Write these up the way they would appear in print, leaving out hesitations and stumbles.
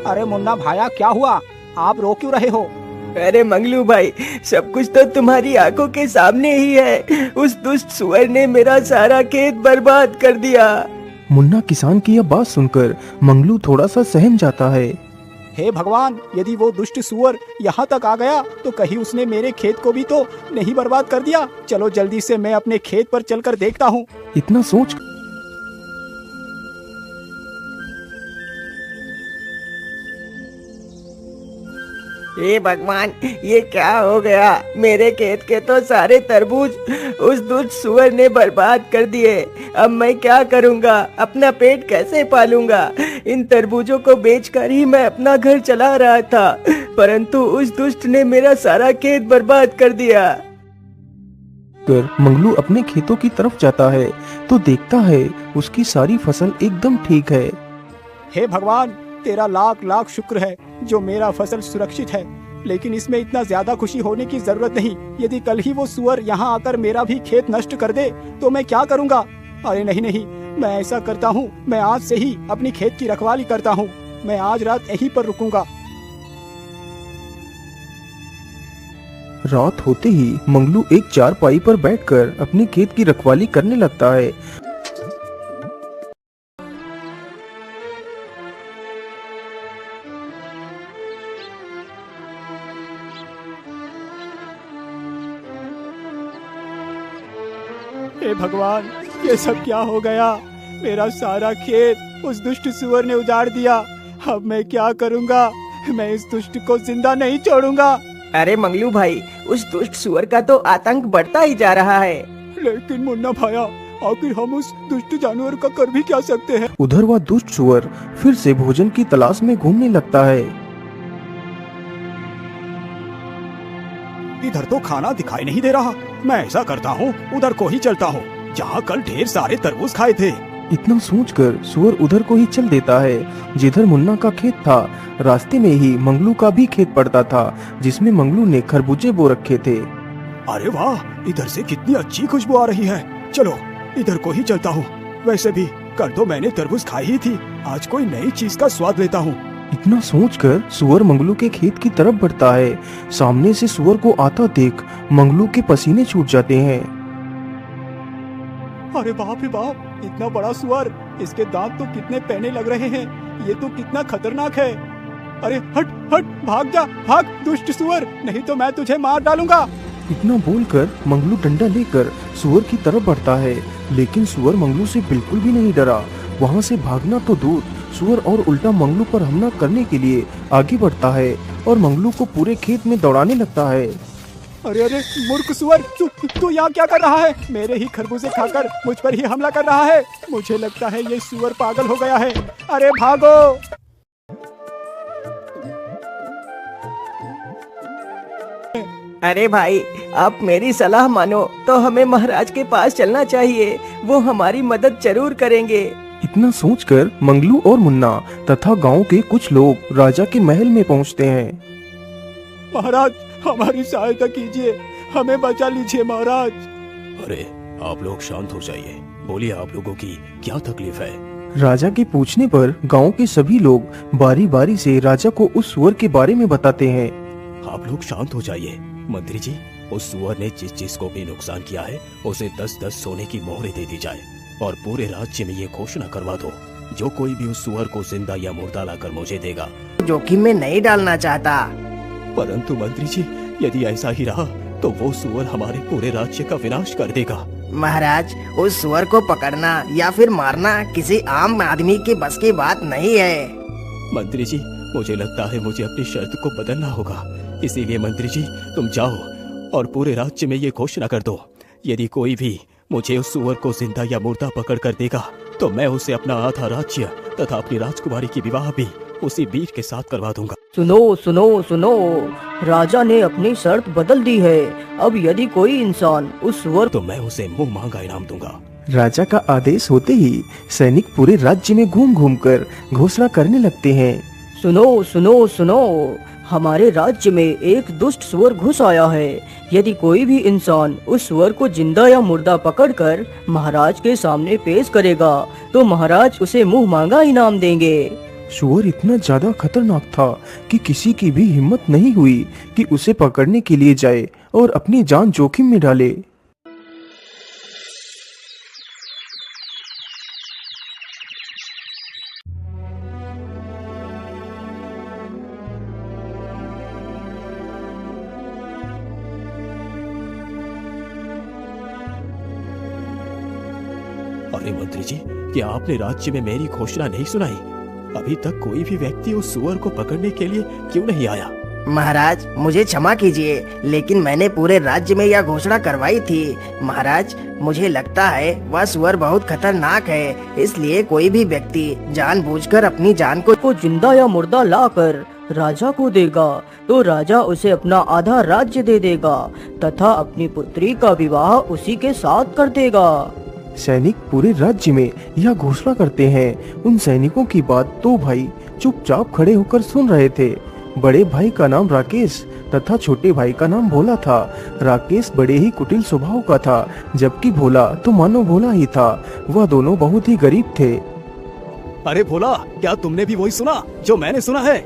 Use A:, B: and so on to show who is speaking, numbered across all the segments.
A: अरे मुन्ना भाया, क्या हुआ? आप रो क्यों रहे हो?
B: अरे मंगलू भाई, सब कुछ तो तुम्हारी आंखों के सामने ही है। उस दुष्ट सुअर ने मेरा सारा खेत बर्बाद कर दिया।
C: मुन्ना किसान की यह बात सुनकर मंगलू थोड़ा सा सहम जाता है।
A: हे भगवान, यदि वो दुष्ट सुअर यहाँ तक आ गया तो कहीं उसने मेरे खेत को भी तो नहीं बर्बाद कर दिया। चलो जल्दी से मैं अपने खेत पर चलकर देखता हूँ।
C: इतना सोच
B: हे भगवान, ये क्या हो गया? मेरे खेत के तो सारे तरबूज उस दुष्ट सुअर ने बर्बाद कर दिए। अब मैं क्या करूंगा? अपना पेट कैसे पालूंगा? इन तरबूजों को बेचकर ही मैं अपना घर चला रहा था, परंतु उस दुष्ट ने मेरा सारा खेत बर्बाद कर दिया।
C: कर मंगलू अपने खेतों की तरफ जाता है तो देखता है उसकी सारी फसल एकदम ठीक है।
A: हे भगवान, तेरा लाख लाख शुक्र है जो मेरा फसल सुरक्षित है। लेकिन इसमें इतना ज्यादा खुशी होने की जरूरत नहीं। यदि कल ही वो सुअर यहाँ आकर मेरा भी खेत नष्ट कर दे तो मैं क्या करूँगा? अरे नहीं नहीं, मैं ऐसा करता हूँ, मैं आज से ही अपनी खेत की रखवाली करता हूँ। मैं आज रात यहीं पर रुकूंगा।
C: रात होते ही मंगलू एक चारपाई पर बैठकर अपने खेत की रखवाली करने लगता है।
A: हे भगवान, ये सब क्या हो गया? मेरा सारा खेत उस दुष्ट सुअर ने उजाड़ दिया। अब मैं क्या करूँगा? मैं इस दुष्ट को जिंदा नहीं छोड़ूंगा।
B: अरे मंगलू भाई, उस दुष्ट सुअर का तो आतंक बढ़ता ही जा रहा है।
A: लेकिन मुन्ना भाया, आखिर हम उस दुष्ट जानवर का कर भी क्या सकते हैं?
C: उधर वह दुष्ट सुअर फिर से भोजन की तलाश में घूमने लगता है।
A: इधर तो खाना दिखाई नहीं दे रहा। मैं ऐसा करता हूँ, उधर को ही चलता हूँ जहाँ कल ढेर सारे तरबूज खाए थे।
C: इतना सोचकर सुअर उधर को ही चल देता है जिधर मुन्ना का खेत था। रास्ते में ही मंगलू का भी खेत पड़ता था जिसमें मंगलू ने खरबूजे बो रखे थे।
A: अरे वाह, इधर से कितनी अच्छी खुशबू आ रही है। चलो इधर को ही चलता हूँ। वैसे भी कल तो मैंने तरबूज खाई ही थी, आज कोई नई चीज का स्वाद लेता हूँ।
C: इतना सोचकर सुअर मंगलू के खेत की तरफ बढ़ता है। सामने से सुअर को आता देख मंगलू के पसीने छूट जाते हैं।
A: अरे बाप रे बाप, इतना बड़ा सुअर! इसके दांत तो कितने पैने लग रहे हैं। ये तो कितना खतरनाक है। अरे हट हट, भाग जा, भाग दुष्ट सुअर, नहीं तो मैं तुझे मार डालूंगा।
C: इतना बोलकर मंगलू डंडा लेकर सुअर की तरफ बढ़ता है, लेकिन सुअर मंगलू से बिल्कुल भी नहीं डरा। वहाँ से भागना तो दूर, सुअर और उल्टा मंगलू पर हमला करने के लिए आगे बढ़ता है और मंगलू को पूरे खेत में दौड़ाने लगता है।
A: अरे अरे मूर्ख सुअर, तू यहाँ क्या कर रहा है? मेरे ही खरबूजे खाकर मुझ पर ही हमला कर रहा है। मुझे लगता है ये सुअर पागल हो गया है। अरे भागो!
B: अरे भाई, आप मेरी सलाह मानो तो हमें महाराज के पास चलना चाहिए। वो हमारी मदद जरूर करेंगे।
C: इतना सोचकर मंगलू और मुन्ना तथा गांव के कुछ लोग राजा के महल में पहुंचते हैं।
A: महाराज, हमारी सहायता कीजिए, हमें बचा लीजिए महाराज।
D: अरे आप लोग शांत हो जाइए। बोलिए, आप लोगों की क्या तकलीफ है?
C: राजा के पूछने पर गांव के सभी लोग बारी बारी से राजा को उस सुअर के बारे में बताते हैं।
D: आप लोग शांत हो जाइए। मंत्री जी, उस सुअर ने जिस चीज को भी नुकसान किया है उसे 10-10 सोने की मोहरें दे दी जाए और पूरे राज्य में ये घोषणा करवा दो, जो कोई भी उस सुअर को जिंदा या मुर्दा लाकर मुझे देगा।
B: जोखिम में नहीं डालना चाहता।
D: परंतु मंत्री जी, यदि ऐसा ही रहा तो वो सुअर हमारे पूरे राज्य का विनाश कर देगा।
B: महाराज, उस सुअर को पकड़ना या फिर मारना किसी आम आदमी के बस की बात नहीं है।
D: मंत्री जी, मुझे लगता है मुझे अपनी शर्त को बदलना होगा। इसीलिए मंत्री जी, तुम जाओ और पूरे राज्य में ये घोषणा कर दो, यदि कोई भी मुझे उस सुअर को जिंदा या मुर्दा पकड़ कर देगा तो मैं उसे अपना आधा राज्य तथा अपनी राजकुमारी की विवाह भी उसी वीर के साथ करवा दूंगा।
E: सुनो सुनो सुनो, राजा ने अपनी शर्त बदल दी है। अब यदि कोई इंसान उस सुअर
D: तो मैं उसे मुंह मांगा इनाम दूंगा।
C: राजा का आदेश होते ही सैनिक पूरे राज्य में घूम घूम कर घोषणा करने लगते हैं।
E: सुनो सुनो सुनो, हमारे राज्य में एक दुष्ट सुअर घुस आया है। यदि कोई भी इंसान उस सुअर को जिंदा या मुर्दा पकड़कर महाराज के सामने पेश करेगा तो महाराज उसे मुंह मांगा इनाम देंगे।
C: सुअर इतना ज्यादा खतरनाक था कि किसी की भी हिम्मत नहीं हुई कि उसे पकड़ने के लिए जाए और अपनी जान जोखिम में डाले।
D: अरे मंत्री जी, क्या आपने राज्य में मेरी घोषणा नहीं सुनाई? अभी तक कोई भी व्यक्ति उस सुअर को पकड़ने के लिए क्यों नहीं आया?
B: महाराज, मुझे क्षमा कीजिए, लेकिन मैंने पूरे राज्य में यह घोषणा करवाई थी। महाराज, मुझे लगता है वह सुअर बहुत खतरनाक है, इसलिए कोई भी व्यक्ति जानबूझकर अपनी जान
E: को जिंदा या मुर्दा लाकर राजा को देगा तो राजा उसे अपना आधा राज्य दे देगा तथा अपनी पुत्री का विवाह उसी के साथ कर देगा।
C: सैनिक पूरे राज्य में यह घोषणा करते हैं। उन सैनिकों की बात दो भाई चुपचाप खड़े होकर सुन रहे थे। बड़े भाई का नाम राकेश तथा छोटे भाई का नाम भोला था। राकेश बड़े ही कुटिल स्वभाव का था, जबकि भोला तो मानो भोला ही था। वह दोनों बहुत ही गरीब थे।
D: अरे भोला, क्या तुमने भी वही सुना जो मैंने सुना है?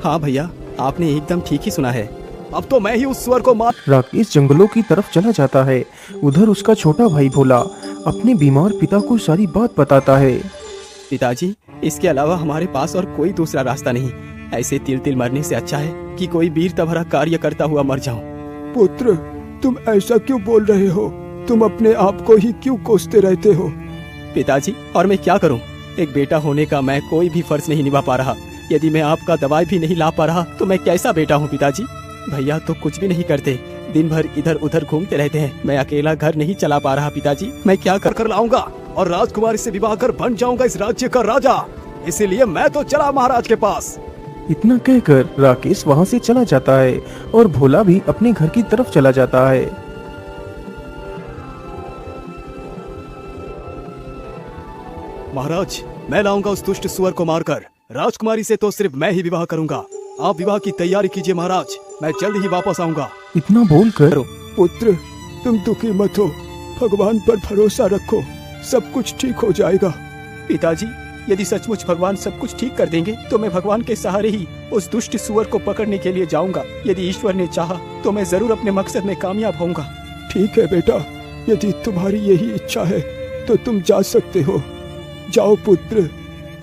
D: हाँ भैया, आपने एकदम ठीक ही सुना है। अब तो मैं ही उस सुअर को मार।
C: राकेश जंगलों की तरफ चला जाता है। उधर उसका छोटा भाई भोला अपने बीमार पिता को सारी बात बताता है।
D: पिताजी, इसके अलावा हमारे पास और कोई दूसरा रास्ता नहीं। ऐसे तिल तिल मरने से अच्छा है कि कोई वीरता भरा कार्य करता हुआ मर जाऊं।
A: पुत्र, तुम ऐसा क्यों बोल रहे हो? तुम अपने आप को ही क्यों कोसते रहते हो?
D: पिताजी, और मैं क्या करूं? एक बेटा होने का मैं कोई भी फर्ज नहीं निभा पा रहा। यदि मैं आपका दवाई भी नहीं ला पा रहा तो मैं कैसा बेटा हूं पिताजी? भैया तो कुछ भी नहीं करते, दिन भर इधर उधर घूमते रहते हैं। मैं अकेला घर नहीं चला पा रहा पिताजी। मैं क्या कर लाऊंगा और राजकुमारी से विवाह कर बन जाऊंगा इस राज्य का राजा। इसीलिए मैं तो चला महाराज के पास।
C: इतना कहकर राकेश वहाँ से चला जाता है और भोला भी अपने घर की तरफ चला जाता है।
D: महाराज, मैं लाऊंगा उस दुष्ट सुअर को मारकर। राजकुमारी से तो सिर्फ मैं ही विवाह करूंगा। आप विवाह की तैयारी कीजिए महाराज, मैं जल्द ही वापस आऊंगा।
C: इतना बोलकर
A: पुत्र, तुम दुखी मत हो, भगवान पर भरोसा रखो, सब कुछ ठीक हो जाएगा।
D: पिताजी, यदि सचमुच भगवान सब कुछ ठीक कर देंगे तो मैं भगवान के सहारे ही उस दुष्ट सुअर को पकड़ने के लिए जाऊंगा। यदि ईश्वर ने चाहा तो मैं जरूर अपने मकसद में कामयाब होऊंगा।
A: ठीक है बेटा, यदि तुम्हारी यही इच्छा है तो तुम जा सकते हो। जाओ पुत्र,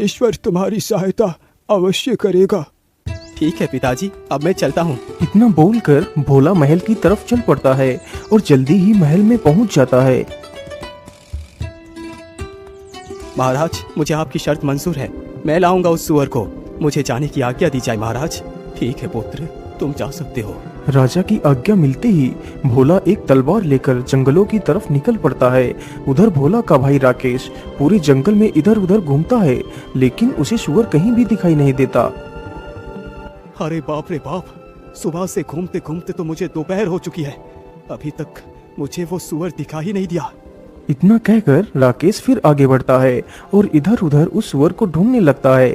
A: ईश्वर तुम्हारी सहायता अवश्य करेगा।
D: ठीक है पिताजी, अब मैं चलता हूँ।
C: इतना बोलकर भोला महल की तरफ चल पड़ता है और जल्दी ही महल में पहुंच जाता है।
D: महाराज, मुझे आपकी शर्त मंजूर है। मैं लाऊंगा उस सुअर को। मुझे जाने की आज्ञा दी जाए महाराज। ठीक है पुत्र, तुम जा सकते हो।
C: राजा की आज्ञा मिलते ही भोला एक तलवार लेकर जंगलों की तरफ निकल पड़ता है। उधर भोला का भाई राकेश पूरे जंगल में इधर उधर घूमता है, लेकिन उसे सुअर कहीं भी दिखाई नहीं देता।
D: अरे बाप रे बाप, सुबह से घूमते घूमते तो मुझे दोपहर हो चुकी है, अभी तक मुझे वो सुअर दिखा ही नहीं दिया।
C: इतना कहकर राकेश फिर आगे बढ़ता है और इधर उधर उस सुअर को ढूंढने लगता है।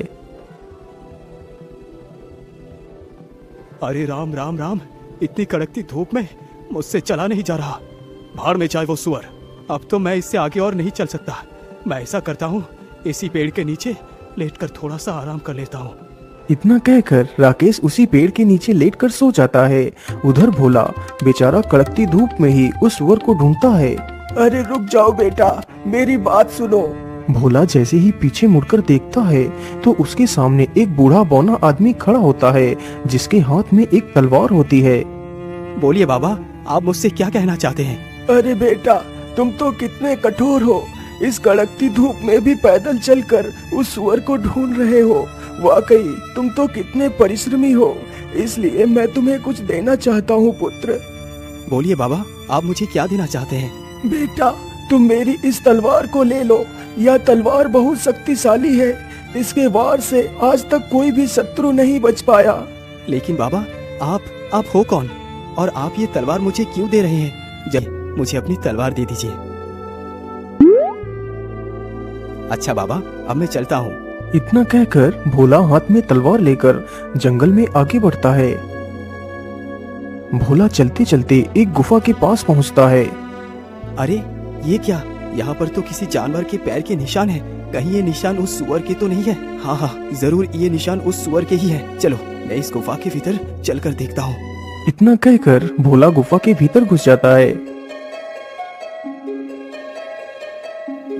D: अरे राम राम राम, इतनी कड़कती धूप में मुझसे चला नहीं जा रहा। भाड़ में जाए वो सुअर। अब तो मैं इससे आगे और नहीं चल सकता। मैं ऐसा करता हूँ, इसी पेड़ के नीचे लेटकर थोड़ा सा आराम कर लेता हूँ।
C: इतना कहकर राकेश उसी पेड़ के नीचे लेटकर सो जाता है। उधर भोला बेचारा कड़कती धूप में ही उस सुअर को ढूंढता है।
A: अरे रुक जाओ बेटा, मेरी बात सुनो।
C: भोला जैसे ही पीछे मुड़कर देखता है तो उसके सामने एक बूढ़ा बौना आदमी खड़ा होता है, जिसके हाथ में एक तलवार होती है।
D: बोलिए बाबा, आप मुझसे क्या कहना चाहते हैं?
A: अरे बेटा, तुम तो कितने कठोर हो। इस कड़कती धूप में भी पैदल चलकर उस सुअर को ढूंढ रहे हो। वाकई तुम तो कितने परिश्रमी हो, इसलिए मैं तुम्हें कुछ देना चाहता हूँ पुत्र।
D: बोलिए बाबा, आप मुझे क्या देना चाहते हैं?
A: बेटा, तुम मेरी इस तलवार को ले लो। यह तलवार बहुत शक्तिशाली है। इसके वार से आज तक कोई भी शत्रु नहीं बच पाया।
D: लेकिन बाबा, आप हो कौन और आप ये तलवार मुझे क्यों दे रहे हैं? जब मुझे अपनी तलवार दे दीजिए। अच्छा बाबा, अब मैं चलता हूँ।
C: इतना कहकर भोला हाथ में तलवार लेकर जंगल में आगे बढ़ता है। भोला चलते चलते एक गुफा के पास पहुँचता है।
D: अरे ये क्या? यहाँ पर तो किसी जानवर के पैर के निशान है। कहीं ये निशान उस सुअर के तो नहीं है? हाँ हाँ, जरूर ये निशान उस सुअर के ही है। चलो मैं इस गुफा के भीतर चलकर देखता हूँ।
C: इतना कहकर भोला गुफा के भीतर घुस जाता है।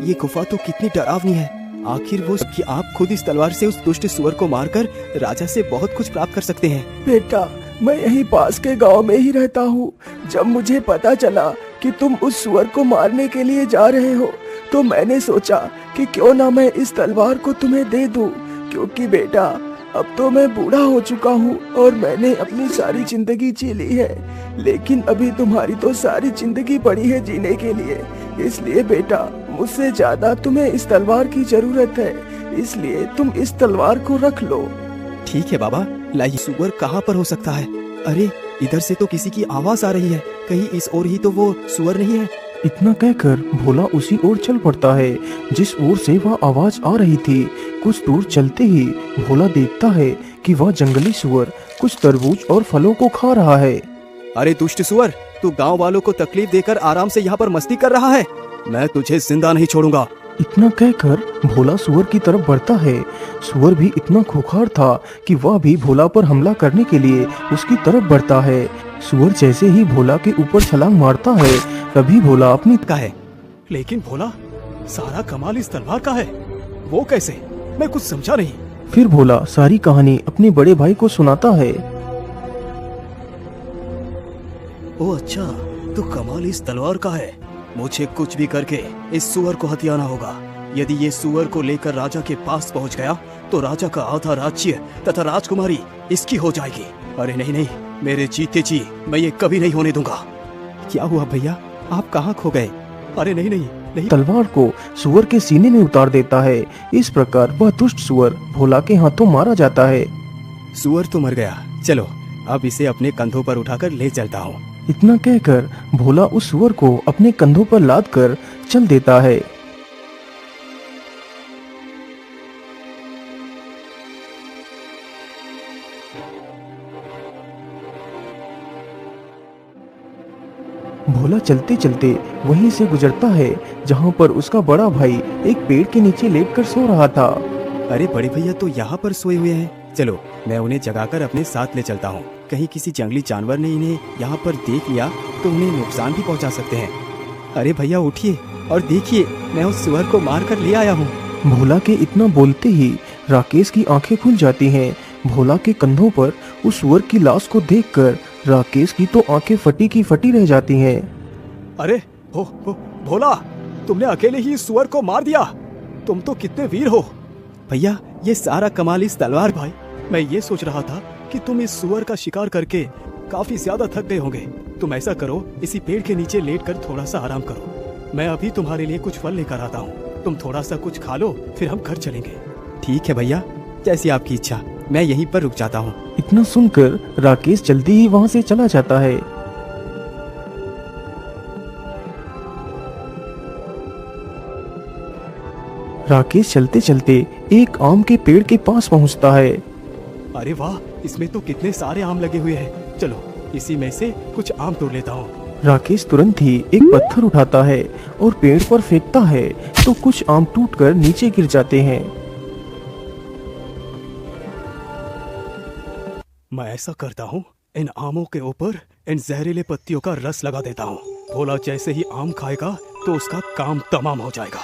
D: ये गुफा तो कितनी डरावनी है। आखिर वो कि आप खुद इस तलवार से उस दुष्ट सुअर को मारकर राजा से बहुत कुछ प्राप्त कर सकते हैं।
C: बेटा, मैं यहीं पास के गांव में ही रहता हूँ। जब मुझे पता चला कि तुम उस सुअर को मारने के लिए जा रहे हो, तो मैंने सोचा कि क्यों ना मैं इस तलवार को तुम्हें दे दूं, क्योंकि बेटा अब तो मैं बूढ़ा हो चुका हूँ और मैंने अपनी सारी जिंदगी जी ली है, लेकिन अभी तुम्हारी तो सारी जिंदगी पड़ी है जीने के लिए। इसलिए बेटा, मुझसे ज्यादा तुम्हें इस तलवार की जरूरत है, इसलिए तुम इस तलवार को रख लो।
D: ठीक है बाबा, लाइए। सुअर कहाँ पर हो सकता है? अरे इधर से तो किसी की आवाज आ रही है, कहीं इस ओर ही तो वो सुअर नहीं है?
C: इतना कहकर भोला उसी ओर चल पड़ता है जिस ओर से वह आवाज आ रही थी। कुछ दूर चलते ही भोला देखता है कि वह जंगली सुअर कुछ तरबूज और फलों को खा रहा है।
D: अरे दुष्ट सुअर, तू गांव वालों को तकलीफ देकर आराम से यहाँ पर मस्ती कर रहा है। मैं तुझे जिंदा नहीं छोड़ूंगा।
C: इतना कहकर भोला सुअर की तरफ बढ़ता है। सुअर भी इतना खूंखार था कि वह भी भोला पर हमला करने के लिए उसकी तरफ बढ़ता है। सुअर जैसे ही भोला के ऊपर छलांग मारता है, तभी भोला अपनी
D: का है। लेकिन भोला, सारा कमाल इस तलवार का है। वो कैसे? मैं कुछ समझा नहीं।
C: फिर भोला सारी कहानी अपने बड़े भाई को सुनाता है।
D: ओ अच्छा, तो कमाल इस तलवार का है। मुझे कुछ भी करके इस सुअर को हथियाना होगा। यदि ये सुअर को लेकर राजा के पास पहुंच गया तो राजा का आधा राज्य तथा राजकुमारी इसकी हो जाएगी। अरे नहीं नहीं, मेरे जीते जी मैं ये कभी नहीं होने दूंगा। क्या हुआ भैया, आप कहाँ खो गए? अरे नहीं नहीं नहीं।
C: तलवार को सुअर के सीने में उतार देता है। इस प्रकार वह दुष्ट सुअर भोला के हाथों मारा जाता है।
D: सुअर तो मर गया। चलो अब इसे अपने कंधों पर उठाकर ले चलता हूँ।
C: इतना कहकर भोला उस सुअर को अपने कंधों पर लाद कर चल देता है। भोला चलते चलते वहीं से गुजरता है जहां पर उसका बड़ा भाई एक पेड़ के नीचे लेटकर सो रहा था।
D: अरे बड़े भैया तो यहाँ पर सोए हुए हैं। चलो मैं उन्हें जगाकर अपने साथ ले चलता हूँ। कहीं किसी जंगली जानवर ने इन्हें यहाँ पर देख लिया तो उन्हें नुकसान भी पहुँचा सकते हैं। अरे भैया उठिए और देखिए, मैं उस सुअर को मार कर ले आया हूँ।
C: भोला के इतना बोलते ही राकेश की आंखें खुल जाती हैं। भोला के कंधों पर उस सुअर की लाश को देखकर राकेश की तो आंखें फटी की फटी रह जाती हैं।
D: अरे भोला, तुमने अकेले ही इस सुअर को मार दिया। तुम तो कितने वीर हो। भैया ये सारा कमाल इस तलवार। भाई मैं ये सोच रहा था कि तुम इस सुअर का शिकार करके काफी ज्यादा थक गए होंगे। तुम ऐसा करो, इसी पेड़ के नीचे लेटकर थोड़ा सा आराम करो। मैं अभी तुम्हारे लिए कुछ फल लेकर आता हूँ। तुम थोड़ा सा कुछ खा लो, फिर हम घर चलेंगे। ठीक है भैया, जैसी आपकी इच्छा। मैं यहीं पर रुक जाता हूँ।
C: इतना सुनकर राकेश जल्दी ही वहाँ से चला जाता है। राकेश चलते चलते एक आम के पेड़ के पास पहुँचता है।
D: अरे वाह, इसमें तो कितने सारे आम लगे हुए हैं। चलो इसी में से कुछ आम तोड़ लेता हूँ।
C: राकेश तुरंत ही एक पत्थर उठाता है और पेड़ पर फेंकता है तो कुछ आम टूटकर नीचे गिर जाते हैं।
D: मैं ऐसा करता हूँ, इन आमों के ऊपर इन जहरीले पत्तियों का रस लगा देता हूँ। भोला जैसे ही आम खाएगा तो उसका काम तमाम हो जाएगा।